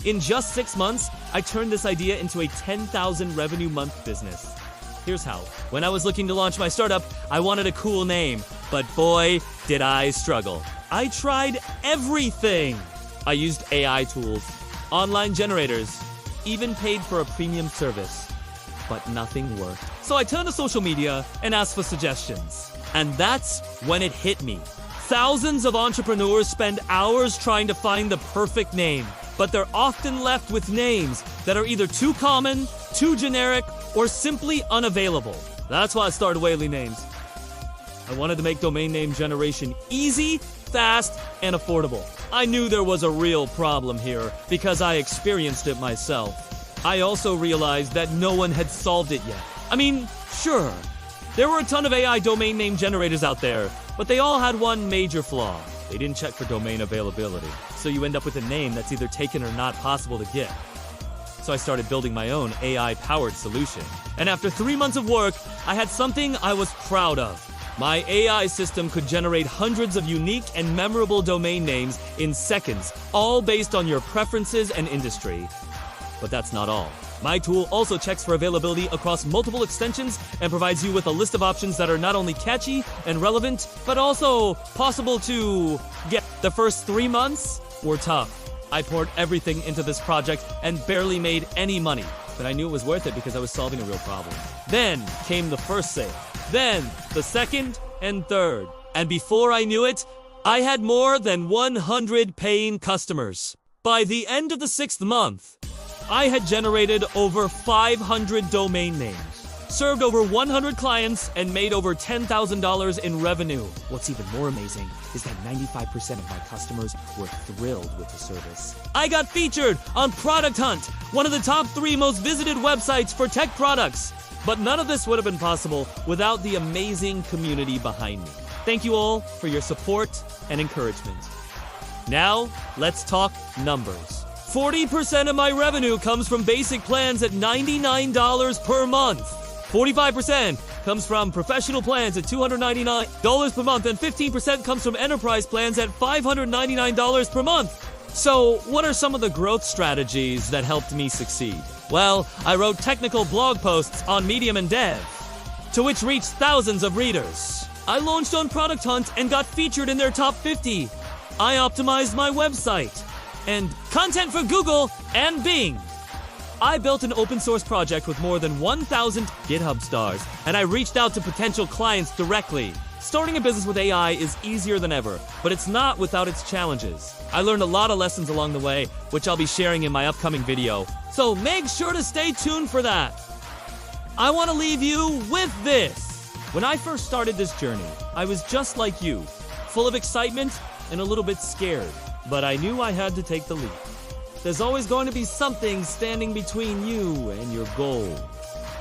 In just 6 months, I turned this idea into a 10,000 revenue month business. Here's how. When I was looking to launch my startup, I wanted a cool name, but boy, did I struggle. I tried everything. I used AI tools, online generators, even paid for a premium service, but nothing worked. So I turned to social media and asked for suggestions. And that's when it hit me. Thousands of entrepreneurs spend hours trying to find the perfect name, but they're often left with names that are either too common, too generic, or simply unavailable. That's why I started Wheelie Names. I wanted to make domain name generation easy, fast, and affordable. I knew there was a real problem here because I experienced it myself. I also realized that no one had solved it yet. I mean, sure, there were a ton of AI domain name generators out there, but they all had one major flaw. They didn't check for domain availability. So you end up with a name that's either taken or not possible to get. So I started building my own AI-powered solution. And after 3 months of work, I had something I was proud of. My AI system could generate hundreds of unique and memorable domain names in seconds, all based on your preferences and industry. But that's not all. My tool also checks for availability across multiple extensions and provides you with a list of options that are not only catchy and relevant, but also possible to get. The first 3 months were tough. I poured everything into this project and barely made any money, but I knew it was worth it because I was solving a real problem. Then came the first sale, then the second and third. And before I knew it, I had more than 100 paying customers. By the end of the 6th month, I had generated over 500 domain names, served over 100 clients, and made over $10,000 in revenue. What's even more amazing is that 95% of my customers were thrilled with the service. I got featured on Product Hunt, one of the top 3 most visited websites for tech products. But none of this would have been possible without the amazing community behind me. Thank you all for your support and encouragement. Now, let's talk numbers. 40% of my revenue comes from basic plans at $99 per month. 45% comes from professional plans at $299 per month, and 15% comes from enterprise plans at $599 per month. So, what are some of the growth strategies that helped me succeed? Well, I wrote technical blog posts on Medium and Dev, to which reached thousands of readers. I launched on Product Hunt and got featured in their top 50. I optimized my website and content for Google and Bing. I built an open source project with more than 1,000 GitHub stars, and I reached out to potential clients directly. Starting a business with AI is easier than ever, but it's not without its challenges. I learned a lot of lessons along the way, which I'll be sharing in my upcoming video, so make sure to stay tuned for that. I want to leave you with this. When I first started this journey, I was just like you, full of excitement and a little bit scared, but I knew I had to take the leap. There's always going to be something standing between you and your goal.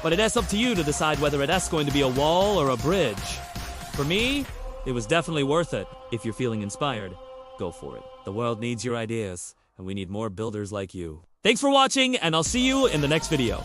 But it's up to you to decide whether it's going to be a wall or a bridge. For me, it was definitely worth it. If you're feeling inspired, go for it. The world needs your ideas, and we need more builders like you. Thanks for watching, and I'll see you in the next video.